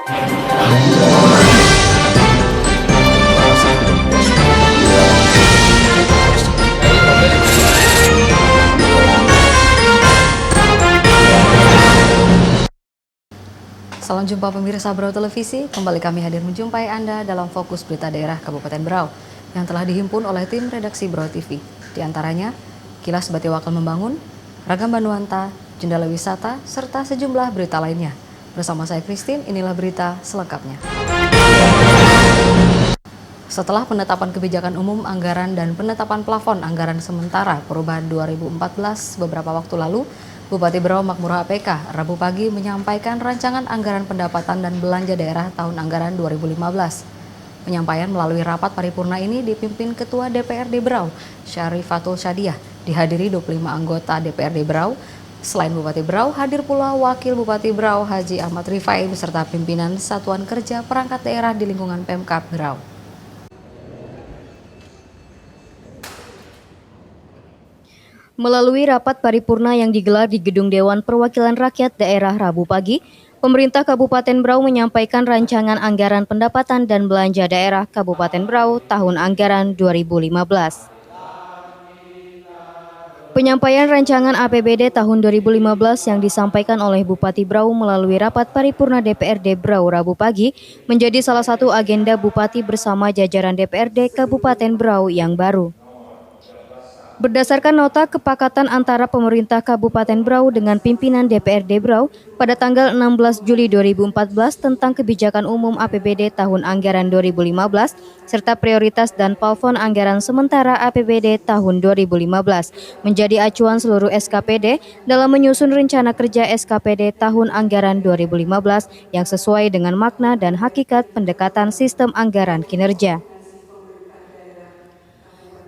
Salam jumpa pemirsa Berau Televisi, kembali kami hadir menjumpai Anda dalam fokus berita daerah Kabupaten Berau yang telah dihimpun oleh tim redaksi Berau TV. Di antaranya, kilas Bati Wakil Membangun, Ragam Banuanta, Jendela Wisata, serta sejumlah berita lainnya. Bersama saya Christine, inilah berita selengkapnya. Setelah penetapan kebijakan umum anggaran dan penetapan plafon anggaran sementara perubahan 2014 beberapa waktu lalu, Bupati Berau Makmur HPK Rabu pagi menyampaikan rancangan anggaran pendapatan dan belanja daerah tahun anggaran 2015. Penyampaian melalui rapat paripurna ini dipimpin Ketua DPRD Berau, Syarifatul Syadiah, dihadiri 25 anggota DPRD Berau. Selain Bupati Berau, hadir pula Wakil Bupati Berau Haji Ahmad Rifai beserta pimpinan Satuan Kerja Perangkat Daerah di lingkungan Pemkab Berau. Melalui rapat paripurna yang digelar di Gedung Dewan Perwakilan Rakyat Daerah Rabu pagi, pemerintah Kabupaten Berau menyampaikan rancangan anggaran pendapatan dan belanja daerah Kabupaten Berau tahun anggaran 2015. Penyampaian rancangan APBD tahun 2015 yang disampaikan oleh Bupati Berau melalui rapat paripurna DPRD Berau Rabu pagi menjadi salah satu agenda Bupati bersama jajaran DPRD Kabupaten Berau yang baru. Berdasarkan nota kesepakatan antara pemerintah Kabupaten Berau dengan pimpinan DPRD Berau pada tanggal 16 Juli 2014 tentang kebijakan umum APBD tahun anggaran 2015 serta prioritas dan plafon anggaran sementara APBD tahun 2015 menjadi acuan seluruh SKPD dalam menyusun rencana kerja SKPD tahun anggaran 2015 yang sesuai dengan makna dan hakikat pendekatan sistem anggaran kinerja.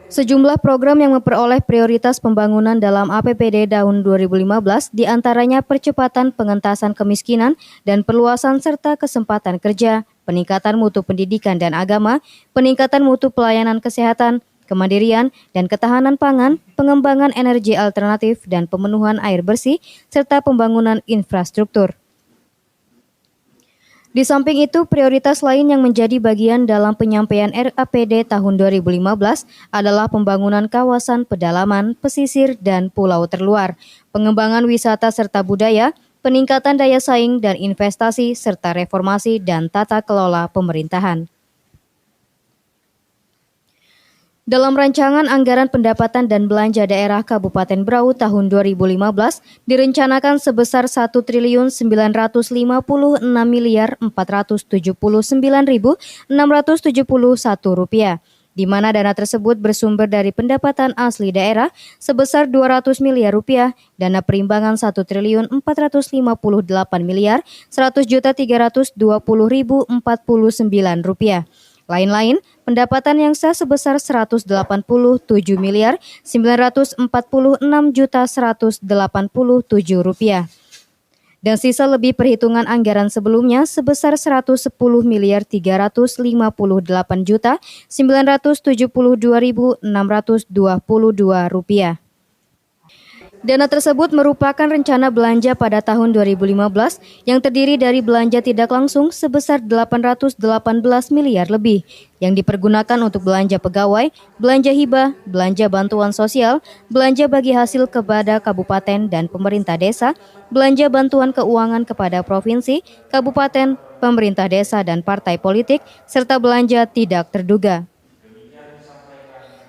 Sejumlah program yang memperoleh prioritas pembangunan dalam APBD tahun 2015 diantaranya percepatan pengentasan kemiskinan dan perluasan serta kesempatan kerja, peningkatan mutu pendidikan dan agama, peningkatan mutu pelayanan kesehatan, kemandirian dan ketahanan pangan, pengembangan energi alternatif dan pemenuhan air bersih, serta pembangunan infrastruktur. Di samping itu, prioritas lain yang menjadi bagian dalam penyampaian RAPD tahun 2015 adalah pembangunan kawasan pedalaman, pesisir, dan pulau terluar, pengembangan wisata serta budaya, peningkatan daya saing dan investasi, serta reformasi dan tata kelola pemerintahan. Dalam rancangan anggaran pendapatan dan belanja daerah Kabupaten Berau tahun 2015 direncanakan sebesar Rp1.956.479.671, di mana dana tersebut bersumber dari pendapatan asli daerah sebesar Rp200 miliar, dana perimbangan Rp1.450.800.320.049. Lain-lain, pendapatan yang sah sebesar Rp187.946.187.000 dan sisa lebih perhitungan anggaran sebelumnya sebesar Rp10.358.372.622. Dana tersebut merupakan rencana belanja pada tahun 2015 yang terdiri dari belanja tidak langsung sebesar Rp818 miliar lebih yang dipergunakan untuk belanja pegawai, belanja hibah, belanja bantuan sosial, belanja bagi hasil kepada kabupaten dan pemerintah desa, belanja bantuan keuangan kepada provinsi, kabupaten, pemerintah desa dan partai politik, serta belanja tidak terduga.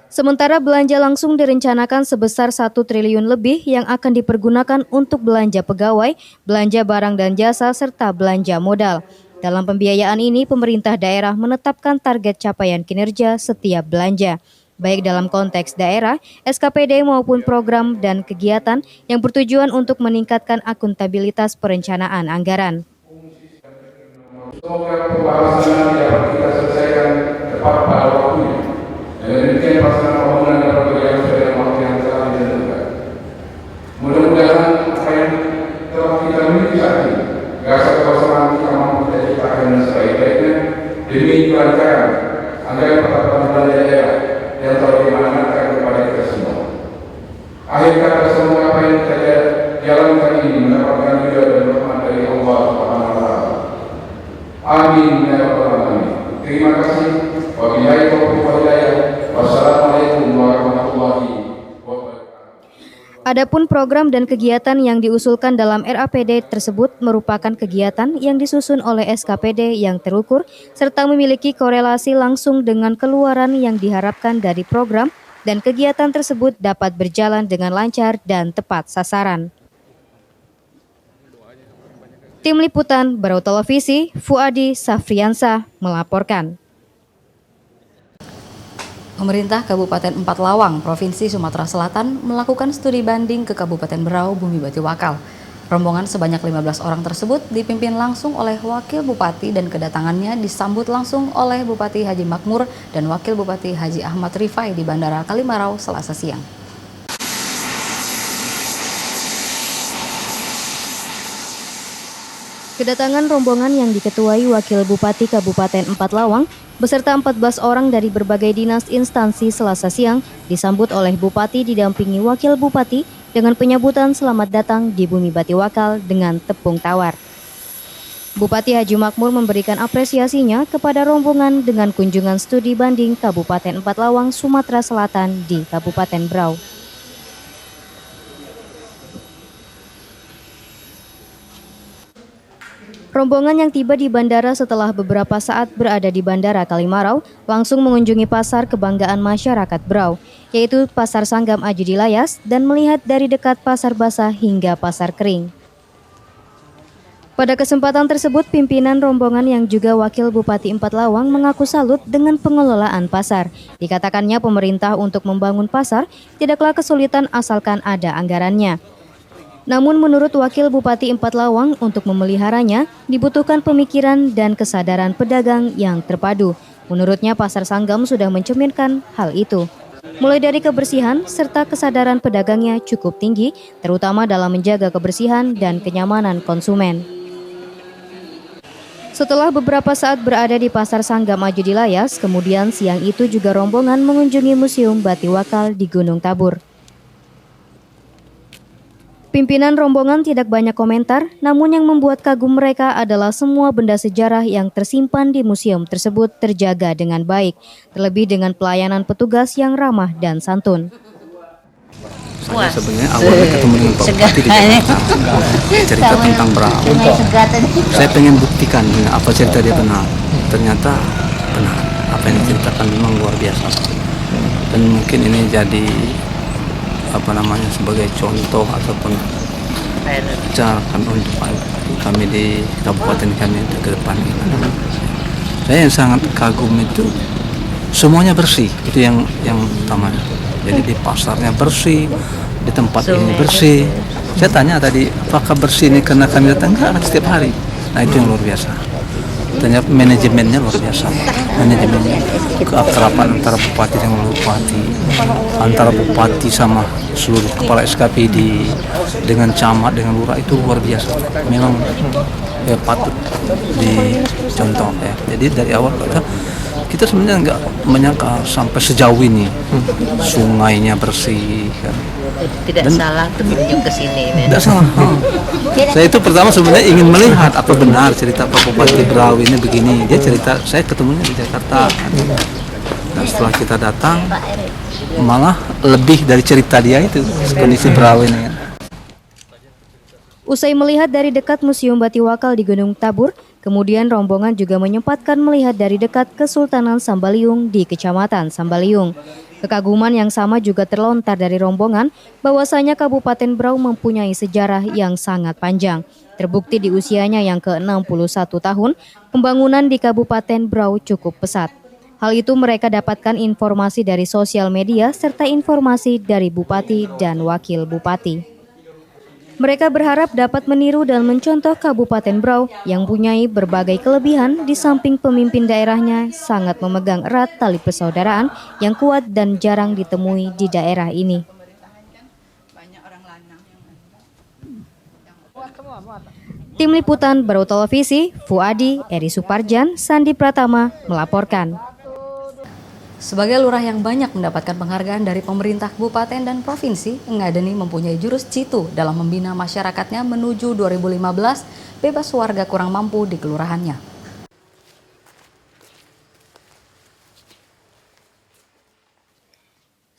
Sementara belanja langsung direncanakan sebesar Rp1 triliun lebih yang akan dipergunakan untuk belanja pegawai, belanja barang dan jasa, serta belanja modal. Dalam pembiayaan ini, pemerintah daerah menetapkan target capaian kinerja setiap belanja, baik dalam konteks daerah, SKPD maupun program dan kegiatan yang bertujuan untuk meningkatkan akuntabilitas perencanaan anggaran. Semoga pembahasan dapat kita selesaikan tepat pada waktunya. Dengan demikian pelaksanaan pembangunan dapat berjalan sesuai dengan waktu yang telah ditentukan. Mudah-mudahan apa yang telah kita miliki saat ini, rasa kebersamaan kita mampu kita ciptakan dengan sebaik-baiknya demi kelancaran anggaran pendapatan belanja daerah yang telah diamanatkan kepada kita semua. Akhir kata, semoga apa yang kita jalankan ini mendapatkan ridha dan rahmat dari Allah Subhanahu wa Ta'ala. Amin ya rabbal alamin. Terima kasih. Wabillahi taufiq wal hidayah. Wassalamualaikum warahmatullahi wabarakatuh. Adapun program dan kegiatan yang diusulkan dalam RAPD tersebut merupakan kegiatan yang disusun oleh SKPD yang terukur serta memiliki korelasi langsung dengan keluaran yang diharapkan dari program dan kegiatan tersebut dapat berjalan dengan lancar dan tepat sasaran. Tim Liputan Barau Televisi, Fuadi Safriansa melaporkan. Pemerintah Kabupaten Empat Lawang, Provinsi Sumatera Selatan melakukan studi banding ke Kabupaten Berau, Bumi Bati Wakal. Rombongan sebanyak 15 orang tersebut dipimpin langsung oleh Wakil Bupati dan kedatangannya disambut langsung oleh Bupati Haji Makmur dan Wakil Bupati Haji Ahmad Rifai di Bandara Kalimarau Selasa siang. Kedatangan rombongan yang diketuai Wakil Bupati Kabupaten Empat Lawang beserta 14 orang dari berbagai dinas instansi Selasa siang disambut oleh Bupati didampingi Wakil Bupati dengan penyambutan selamat datang di Bumi Bati Wakal dengan tepung tawar. Bupati Haji Makmur memberikan apresiasinya kepada rombongan dengan kunjungan studi banding Kabupaten Empat Lawang, Sumatera Selatan di Kabupaten Berau. Rombongan yang tiba di bandara setelah beberapa saat berada di Bandara Kalimarau langsung mengunjungi pasar kebanggaan masyarakat Berau, yaitu Pasar Sanggam Aji Dilayas dan melihat dari dekat pasar basah hingga pasar kering. Pada kesempatan tersebut, pimpinan rombongan yang juga Wakil Bupati Empat Lawang mengaku salut dengan pengelolaan pasar. Dikatakannya pemerintah untuk membangun pasar tidaklah kesulitan asalkan ada anggarannya. Namun menurut Wakil Bupati Empat Lawang, untuk memeliharanya dibutuhkan pemikiran dan kesadaran pedagang yang terpadu. Menurutnya Pasar Sanggam sudah mencerminkan hal itu. Mulai dari kebersihan serta kesadaran pedagangnya cukup tinggi, terutama dalam menjaga kebersihan dan kenyamanan konsumen. Setelah beberapa saat berada di Pasar Sanggam Aji Dilayas, kemudian siang itu juga rombongan mengunjungi Museum Bati Wakal di Gunung Tabur. Pimpinan rombongan tidak banyak komentar, namun yang membuat kagum mereka adalah semua benda sejarah yang tersimpan di museum tersebut terjaga dengan baik, terlebih dengan pelayanan petugas yang ramah dan santun. Saya sebenarnya awalnya ketemu dengan Pak Bupati di Jakarta, cerita tentang Berau. Saya pengen buktikan apa cerita dia benar. Ternyata benar, apa yang diceritakan memang luar biasa. Dan mungkin ini jadi sebagai contoh ataupun cara untuk kami di kabupaten kami untuk ke depan. Saya yang sangat kagum itu semuanya bersih, itu yang utama. Jadi di pasarnya bersih, di tempat ini bersih. Saya tanya tadi, apakah bersih ini karena kami datang? Enggak, setiap hari. Nah itu yang luar biasa. Ternyata manajemennya luar biasa. Manajemennya, keakraban antara bupati dengan bupati, antara bupati sama seluruh kepala SKPD, dengan camat, dengan lurah, itu luar biasa. Memang patut dicontoh ya. Jadi dari awal kita sebenarnya nggak menyangka sampai sejauh ini sungainya bersih kan. Tidak salah untuk kunjung ke sini. Tidak salah. Saya itu pertama sebenarnya ingin melihat apa benar cerita Pak Bupati Berau ini begini. Dia cerita, saya ketemunya di Jakarta. Dan setelah kita datang, malah lebih dari cerita dia itu kondisi Berau ini kan. Usai melihat dari dekat Museum Bati Wakal di Gunung Tabur, kemudian rombongan juga menyempatkan melihat dari dekat Kesultanan Sambaliung di Kecamatan Sambaliung. Kekaguman yang sama juga terlontar dari rombongan bahwasanya Kabupaten Berau mempunyai sejarah yang sangat panjang. Terbukti di usianya yang ke-61 tahun, pembangunan di Kabupaten Berau cukup pesat. Hal itu mereka dapatkan informasi dari sosial media serta informasi dari Bupati dan Wakil Bupati. Mereka berharap dapat meniru dan mencontoh Kabupaten Berau yang mempunyai berbagai kelebihan di samping pemimpin daerahnya sangat memegang erat tali persaudaraan yang kuat dan jarang ditemui di daerah ini. Tim Liputan Barau Televisi, Fuadi, Eri Suparjan, Sandi Pratama melaporkan. Sebagai lurah yang banyak mendapatkan penghargaan dari pemerintah kabupaten dan provinsi, Ngadeni mempunyai jurus jitu dalam membina masyarakatnya menuju 2015 bebas warga kurang mampu di kelurahannya.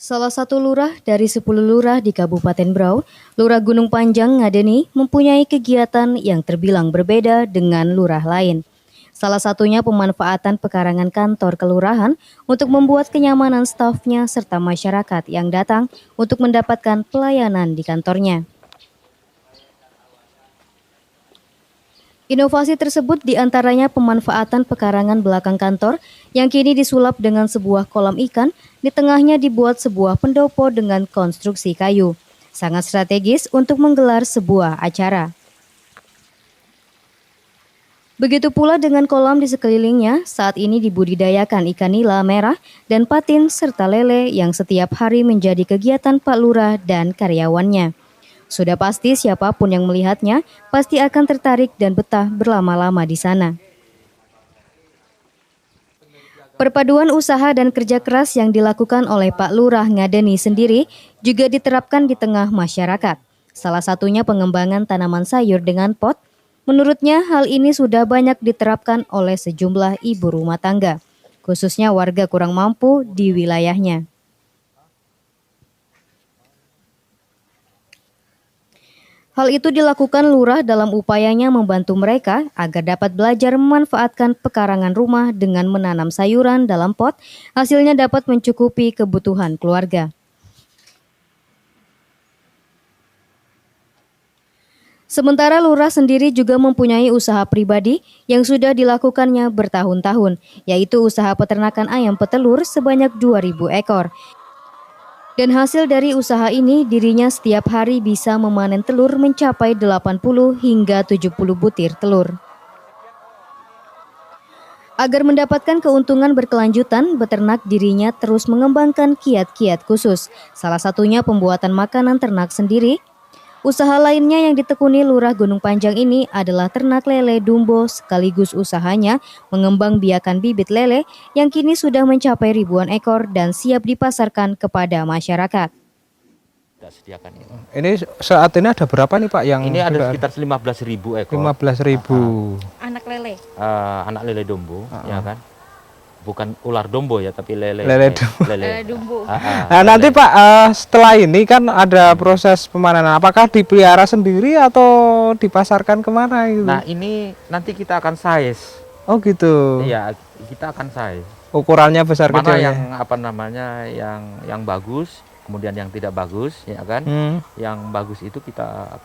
Salah satu lurah dari 10 lurah di Kabupaten Berau, Lurah Gunung Panjang Ngadeni mempunyai kegiatan yang terbilang berbeda dengan lurah lain. Salah satunya pemanfaatan pekarangan kantor kelurahan untuk membuat kenyamanan stafnya serta masyarakat yang datang untuk mendapatkan pelayanan di kantornya. Inovasi tersebut diantaranya pemanfaatan pekarangan belakang kantor yang kini disulap dengan sebuah kolam ikan, di tengahnya dibuat sebuah pendopo dengan konstruksi kayu. Sangat strategis untuk menggelar sebuah acara. Begitu pula dengan kolam di sekelilingnya, saat ini dibudidayakan ikan nila merah dan patin serta lele yang setiap hari menjadi kegiatan Pak Lurah dan karyawannya. Sudah pasti siapapun yang melihatnya pasti akan tertarik dan betah berlama-lama di sana. Perpaduan usaha dan kerja keras yang dilakukan oleh Pak Lurah Ngadeni sendiri juga diterapkan di tengah masyarakat. Salah satunya pengembangan tanaman sayur dengan pot. Menurutnya hal ini sudah banyak diterapkan oleh sejumlah ibu rumah tangga, khususnya warga kurang mampu di wilayahnya. Hal itu dilakukan lurah dalam upayanya membantu mereka agar dapat belajar memanfaatkan pekarangan rumah dengan menanam sayuran dalam pot, hasilnya dapat mencukupi kebutuhan keluarga. Sementara lurah sendiri juga mempunyai usaha pribadi yang sudah dilakukannya bertahun-tahun, yaitu usaha peternakan ayam petelur sebanyak 2.000 ekor. Dan hasil dari usaha ini dirinya setiap hari bisa memanen telur mencapai 80 hingga 70 butir telur. Agar mendapatkan keuntungan berkelanjutan, beternak dirinya terus mengembangkan kiat-kiat khusus. Salah satunya pembuatan makanan ternak sendiri. Usaha lainnya yang ditekuni Lurah Gunung Panjang ini adalah ternak lele dumbo, sekaligus usahanya mengembang biakan bibit lele yang kini sudah mencapai ribuan ekor dan siap dipasarkan kepada masyarakat. Kita sediakan ini. Ini saat ini ada berapa nih Pak yang Ini ada sekitar 15.000 ekor. 15.000. Anak lele? Anak lele dombo, ya kan? Bukan ular dombo ya, tapi lele Dumbo. Nah, nanti Pak, setelah ini kan ada proses pemanenan. Apakah dipelihara sendiri atau dipasarkan kemana gitu? Nah, ini nanti kita akan size. Oh gitu. Iya, kita akan size. Ukurannya besar Mana kecilnya. yang apa namanya yang bagus, kemudian yang tidak bagus, ya kan? Yang bagus itu kita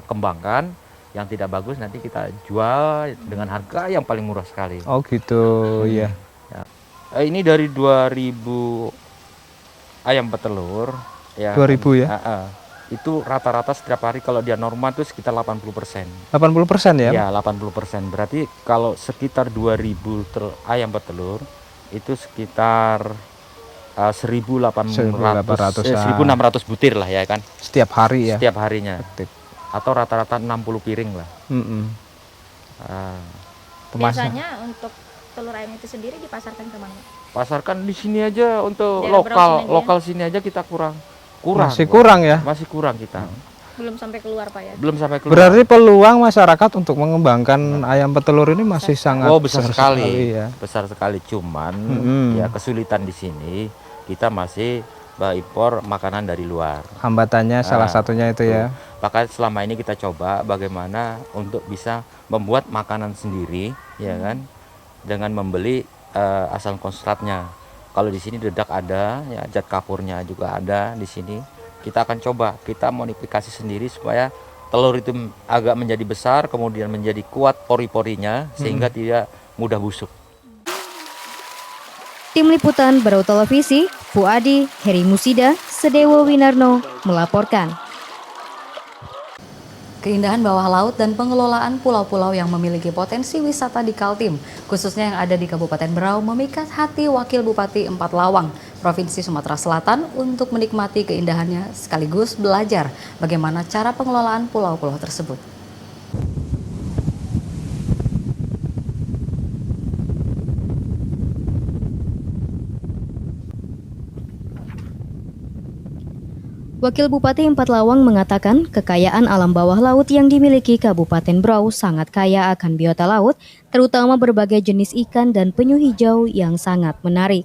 kembangkan. Yang tidak bagus nanti kita jual dengan harga yang paling murah sekali. Oh gitu, ya. Ya. Ini dari 2.000 ayam petelur. Ya, 2.000 ya? Itu rata-rata setiap hari kalau dia normal itu sekitar 80%. 80% ya? Ya, 80%. Berarti kalau sekitar 2.000 ayam petelur itu sekitar 1.600 butir lah ya kan. Setiap hari ya? Setiap harinya. Betul. Atau rata-rata 60 piring lah. Biasanya untuk telur ayam itu sendiri dipasarkan kemana? Pasarkan di sini aja untuk Daerah lokal sini aja kita kurang. Masih kurang ya? Masih kurang kita. Belum sampai keluar Pak ya? Belum sampai keluar. Berarti peluang masyarakat untuk mengembangkan ayam petelur ini masih sangat besar sekali ya. Besar sekali, cuman ya kesulitan di sini kita masih impor makanan dari luar. Hambatannya salah satunya itu ya. Maka selama ini kita coba bagaimana untuk bisa membuat makanan sendiri, ya kan, dengan membeli asal konsentratnya. Kalau di sini dedak ada, ya zat kapurnya juga ada di sini. Kita akan coba, kita modifikasi sendiri supaya telur itu agak menjadi besar, kemudian menjadi kuat pori-porinya sehingga tidak mudah busuk. Tim Liputan Berau Televisi, Fuadi, Heri Musida, Sedewo Winarno melaporkan. Keindahan bawah laut dan pengelolaan pulau-pulau yang memiliki potensi wisata di Kaltim, khususnya yang ada di Kabupaten Berau, memikat hati Wakil Bupati Empat Lawang, Provinsi Sumatera Selatan untuk menikmati keindahannya sekaligus belajar bagaimana cara pengelolaan pulau-pulau tersebut. Wakil Bupati Empat Lawang mengatakan kekayaan alam bawah laut yang dimiliki Kabupaten Berau sangat kaya akan biota laut, terutama berbagai jenis ikan dan penyu hijau yang sangat menarik.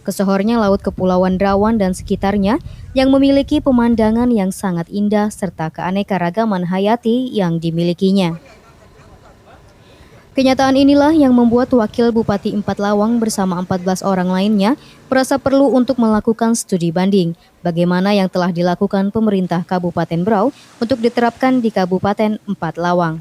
kesohornya Laut Kepulauan Derawan dan sekitarnya yang memiliki pemandangan yang sangat indah serta keanekaragaman hayati yang dimilikinya. Kenyataan inilah yang membuat Wakil Bupati 4 Lawang bersama 14 orang lainnya merasa perlu untuk melakukan studi banding bagaimana yang telah dilakukan pemerintah Kabupaten Berau untuk diterapkan di Kabupaten 4 Lawang.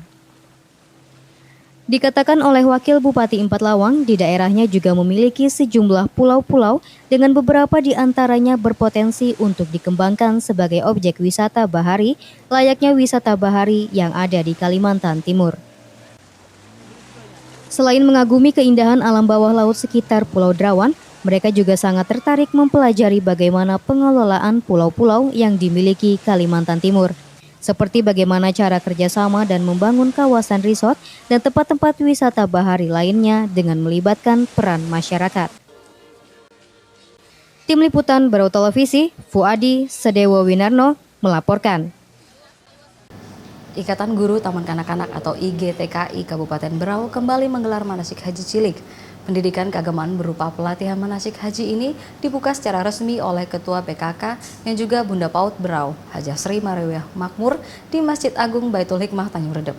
Dikatakan oleh Wakil Bupati 4 Lawang, di daerahnya juga memiliki sejumlah pulau-pulau dengan beberapa di antaranya berpotensi untuk dikembangkan sebagai objek wisata bahari layaknya wisata bahari yang ada di Kalimantan Timur. Selain mengagumi keindahan alam bawah laut sekitar Pulau Derawan, mereka juga sangat tertarik mempelajari bagaimana pengelolaan pulau-pulau yang dimiliki Kalimantan Timur. Seperti bagaimana cara kerjasama dan membangun kawasan resort dan tempat-tempat wisata bahari lainnya dengan melibatkan peran masyarakat. Tim Liputan Berau Televisi, Fuadi Sedewo Winarno melaporkan. Ikatan Guru Taman Kanak-Kanak atau IGTKI Kabupaten Berau kembali menggelar manasik haji cilik. Pendidikan keagamaan berupa pelatihan manasik haji ini dibuka secara resmi oleh Ketua PKK yang juga Bunda Paut Berau, Hajah Sri Marawiyah Makmur di Masjid Agung Baitul Hikmah Tanjung Redep.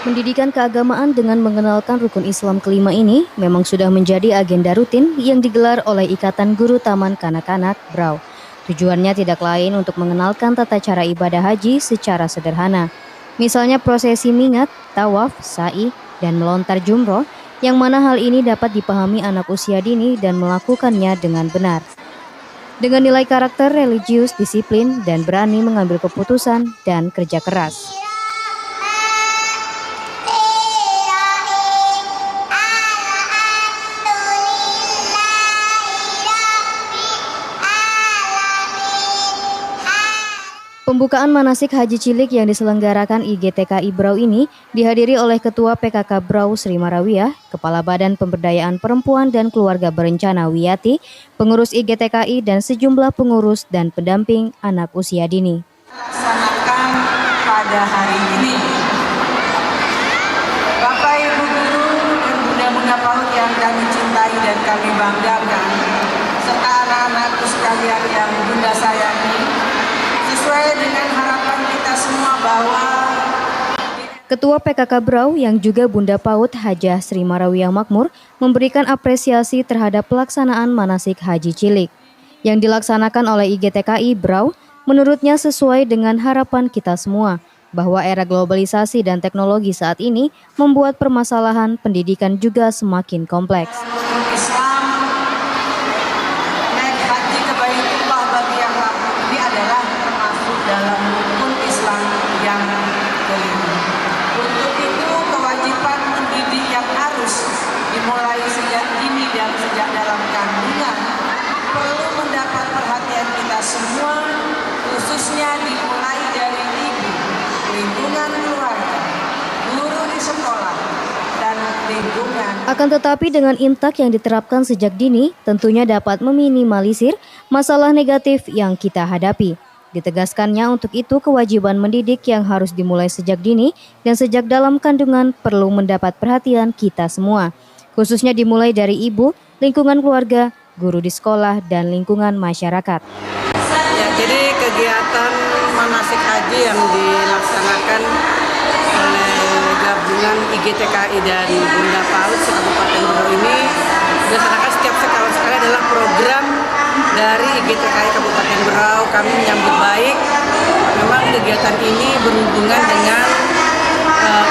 Pendidikan keagamaan dengan mengenalkan rukun Islam kelima ini memang sudah menjadi agenda rutin yang digelar oleh Ikatan Guru Taman Kanak-Kanak Berau. Tujuannya tidak lain untuk mengenalkan tata cara ibadah haji secara sederhana. Misalnya prosesi mingat, tawaf, sa'i, dan melontar jumroh, yang mana hal ini dapat dipahami anak usia dini dan melakukannya dengan benar. Dengan nilai karakter religius, disiplin, dan berani mengambil keputusan dan kerja keras. Pembukaan manasik haji cilik yang diselenggarakan IGTKI Berau ini dihadiri oleh Ketua PKK Berau Sri Marawiyah, Kepala Badan Pemberdayaan Perempuan dan Keluarga Berencana Wiyati, pengurus IGTKI dan sejumlah pengurus dan pendamping anak usia dini. Laksanakan pada hari ini. Bapak Ibu Guru dan Bunda-Bunda PAUD yang kami cintai dan kami banggakan, serta anak-anakku sekalian yang Bunda sayangi, sesuai dengan harapan kita semua bahwa Ketua PKK Berau yang juga Bunda Paut Hajah Sri Marawiyah Makmur memberikan apresiasi terhadap pelaksanaan manasik haji cilik yang dilaksanakan oleh IGTKI Berau. Menurutnya sesuai dengan harapan kita semua bahwa era globalisasi dan teknologi saat ini membuat permasalahan pendidikan juga semakin kompleks. Islam naik haji ke Baitullah bagi yang mampu ini adalah termasuk dalam rukun Islam yang kelima. Untuk itu kewajiban mendidik yang harus dimulai sejak dini dan sejak dalam kandungan perlu mendapat perhatian kita semua, khususnya dimulai dari ibu, lingkungan keluarga, guru di sekolah, dan lingkungan. Akan tetapi dengan intak yang diterapkan sejak dini tentunya dapat meminimalisir masalah negatif yang kita hadapi. Ditegaskannya untuk itu kewajiban mendidik yang harus dimulai sejak dini dan sejak dalam kandungan perlu mendapat perhatian kita semua. Khususnya dimulai dari ibu, lingkungan keluarga, guru di sekolah, dan lingkungan masyarakat. Ya, jadi kegiatan manasik haji yang dilaksanakan oleh gabungan IGTKI dan Bunda Paut Kabupaten Berau ini dilaksanakan setiap sekali adalah program dari IGTKI Kabupaten Berau. Kami menyambut baik. Memang kegiatan ini berhubungan dengan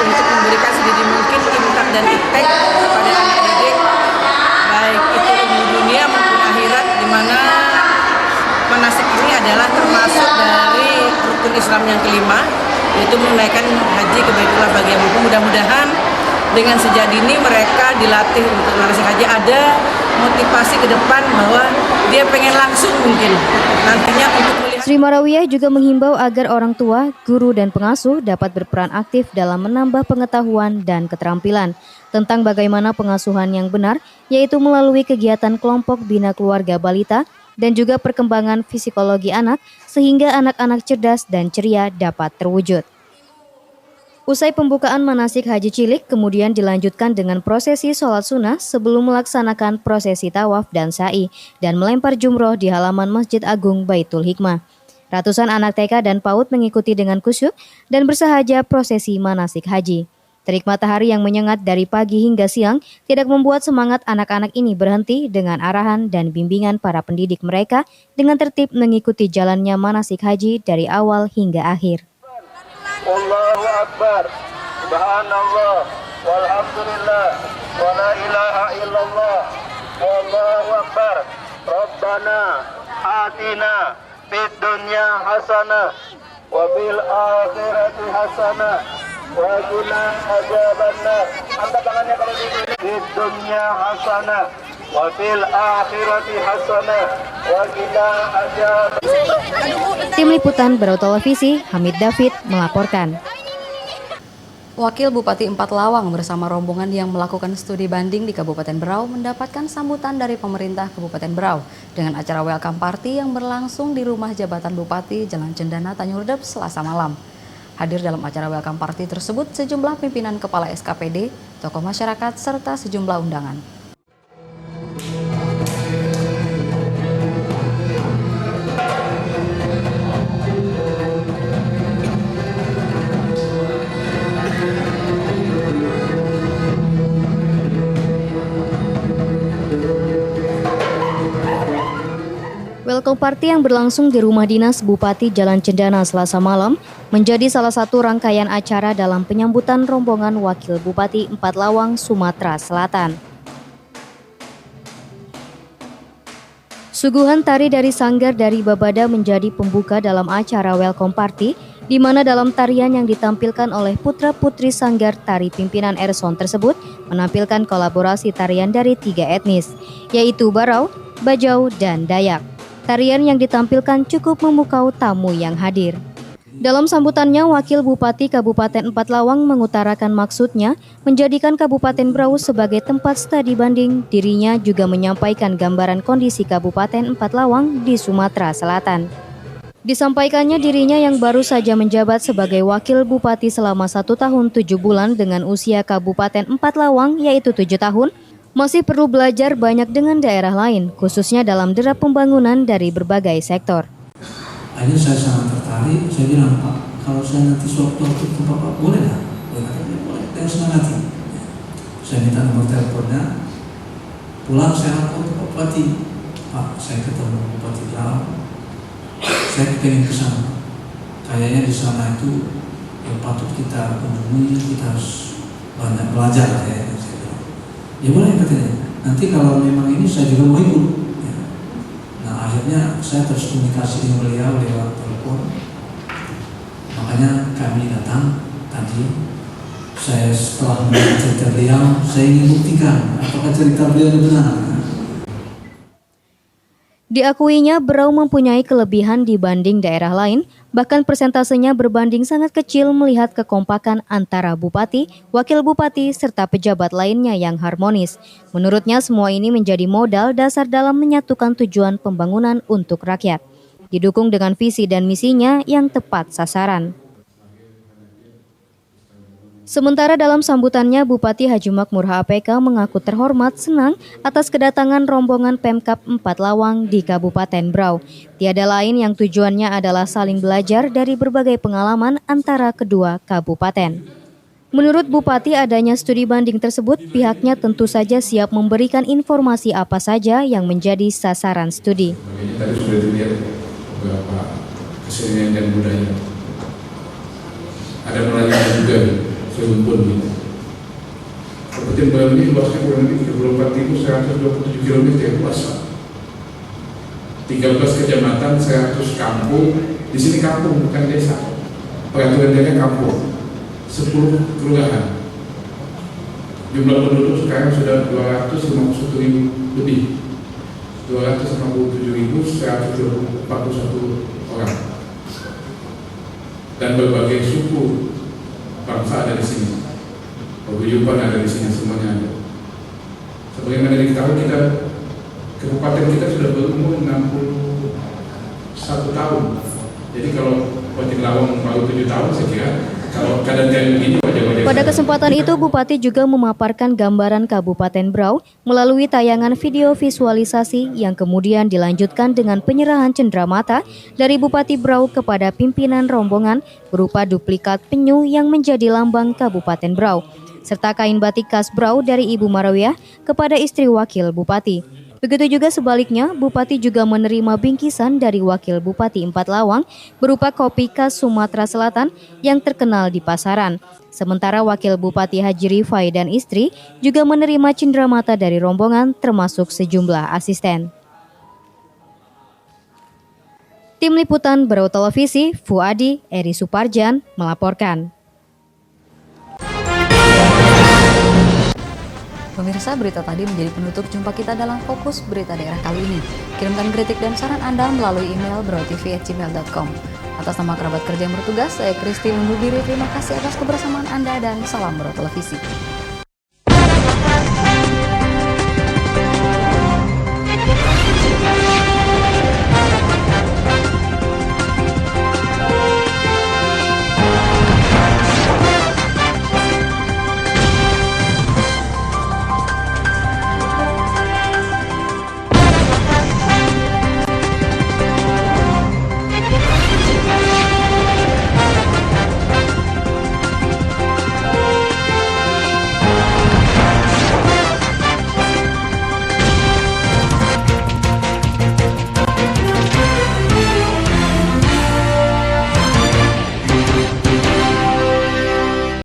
untuk memberikan sedini mungkin imtak dan iptek kepada anak didik, baik itu ilmu dunia maupun akhirat, di mana manasik ini adalah termasuk dari rukun Islam yang kelima, yaitu menunaikan haji ke Baitullah bagi yang mampu. Mudah-mudahan dengan sejak dini mereka dilatih untuk manasik haji, ada motivasi ke depan bahwa dia pengen langsung mungkin nantinya untuk melihat. Sri Marawiyah juga menghimbau agar orang tua, guru, dan pengasuh dapat berperan aktif dalam menambah pengetahuan dan keterampilan tentang bagaimana pengasuhan yang benar, yaitu melalui kegiatan kelompok bina keluarga balita dan juga perkembangan psikologi anak sehingga anak-anak cerdas dan ceria dapat terwujud. Usai pembukaan manasik haji cilik, kemudian dilanjutkan dengan prosesi sholat sunnah sebelum melaksanakan prosesi tawaf dan sa'i dan melempar jumroh di halaman Masjid Agung Baitul Hikmah. Ratusan anak TK dan PAUD mengikuti dengan khusyuk dan bersahaja prosesi manasik haji. Terik matahari yang menyengat dari pagi hingga siang tidak membuat semangat anak-anak ini berhenti dengan arahan dan bimbingan para pendidik mereka dengan tertib mengikuti jalannya manasik haji dari awal hingga akhir. Allahu Akbar, Subhanallah, Walhamdulillah, Wa la ilaha illallah, Wallahu Akbar, Rabbana atina fid dunya hasanah, wa fil akhirati hasanah, wa qina adzabannar. Angkat tangannya kalau di sini. Fid dunya hasanah, wa fil akhirati hasanah, wa qina adzabannar. Tim Liputan Berau Televisi, Hamid David melaporkan. Wakil Bupati 4 Lawang bersama rombongan yang melakukan studi banding di Kabupaten Berau mendapatkan sambutan dari pemerintah Kabupaten Berau dengan acara welcome party yang berlangsung di Rumah Jabatan Bupati Jalan Cendana Tanjung Redep Selasa malam. Hadir dalam acara welcome party tersebut sejumlah pimpinan kepala SKPD, tokoh masyarakat, serta sejumlah undangan. Welcome party yang berlangsung di Rumah Dinas Bupati Jalan Cendana Selasa malam menjadi salah satu rangkaian acara dalam penyambutan rombongan Wakil Bupati 4 Lawang, Sumatera Selatan. Suguhan tari dari Sanggar dari Babada menjadi pembuka dalam acara welcome party, di mana dalam tarian yang ditampilkan oleh putra-putri Sanggar Tari Pimpinan Erson tersebut menampilkan kolaborasi tarian dari 3 etnis, yaitu Barau, Bajau, dan Dayak. Tarian yang ditampilkan cukup memukau tamu yang hadir. Dalam sambutannya, Wakil Bupati Kabupaten 4 Lawang mengutarakan maksudnya menjadikan Kabupaten Berau sebagai tempat studi banding. Dirinya juga menyampaikan gambaran kondisi Kabupaten 4 Lawang di Sumatera Selatan. Disampaikannya dirinya yang baru saja menjabat sebagai Wakil Bupati selama 1 tahun 7 bulan dengan usia Kabupaten 4 Lawang yaitu 7 tahun, masih perlu belajar banyak dengan daerah lain, khususnya dalam derap pembangunan dari berbagai sektor. Akhirnya saya sangat tertarik, saya bilang, Pak, kalau saya nanti sewaktu-waktu ke Bapak, boleh nggak? Boleh, dengan senang hati. Saya minta nomor teleponnya, pulang saya lapor ke Pak Bupati, Pak, saya ketemu Bupati Berau, saya pengen ke sana. Kayaknya di sana itu yang patut kita kunjungi, kita harus banyak belajar kayaknya. Ya boleh katanya, nanti kalau memang ini saya juga mau ikut. Ya. Nah akhirnya saya terus komunikasi dengan beliau lewat telepon. Makanya kami datang tadi. Saya setelah mendengar cerita beliau, saya ingin buktikan apakah cerita beliau itu benar. Diakuinya Berau mempunyai kelebihan dibanding daerah lain, bahkan persentasenya berbanding sangat kecil melihat kekompakan antara bupati, wakil bupati, serta pejabat lainnya yang harmonis. Menurutnya semua ini menjadi modal dasar dalam menyatukan tujuan pembangunan untuk rakyat, didukung dengan visi dan misinya yang tepat sasaran. Sementara dalam sambutannya, Bupati Haji Makmur HAPK mengaku terhormat senang atas kedatangan rombongan Pemkab 4 Lawang di Kabupaten Berau. Tiada lain yang tujuannya adalah saling belajar dari berbagai pengalaman antara kedua kabupaten. Menurut Bupati, adanya studi banding tersebut, pihaknya tentu saja siap memberikan informasi apa saja yang menjadi sasaran studi. Tadi sudah dilihat beberapa kesenian dan budaya. Ada Melayu juga. Serumpun gitu. Kabupaten Berau ini luasnya kurang lebih 34.127 km luas. 13 kecamatan, 100 kampung. Di sini kampung bukan desa. Peraturan daerah kampung. 10 kelurahan. Jumlah penduduk sekarang sudah 251.000 lebih. 257.141 orang. Dan berbagai suku bangsa ada di sini, paguyuban ada di sini, semuanya ada. Sebagaimana diketahui kabupaten kita sudah berumur 61 tahun. Jadi kalau Bupati Lawang baru 7 tahun, saya kira Kalau keadaan kayak begini wajah-wajah. Pada kesempatan itu, Bupati juga memaparkan gambaran Kabupaten Berau melalui tayangan video visualisasi yang kemudian dilanjutkan dengan penyerahan cenderamata dari Bupati Berau kepada pimpinan rombongan berupa duplikat penyu yang menjadi lambang Kabupaten Berau, serta kain batik khas Berau dari Ibu Marawiyah kepada istri wakil Bupati. Begitu juga sebaliknya, Bupati juga menerima bingkisan dari Wakil Bupati 4 Lawang berupa kopi khas Sumatera Selatan yang terkenal di pasaran. Sementara Wakil Bupati Haji Rifai dan istri juga menerima cenderamata dari rombongan termasuk sejumlah asisten. Tim Liputan Berau Televisi, Fuadi, Eri Suparjan melaporkan. Pemirsa, berita tadi menjadi penutup jumpa kita dalam Fokus Berita Daerah kali ini. Kirimkan kritik dan saran Anda melalui email brautv@gmail.com. Atas nama kerabat kerja yang bertugas, saya Christine undur diri. Terima kasih atas kebersamaan Anda dan salam Berau Televisi.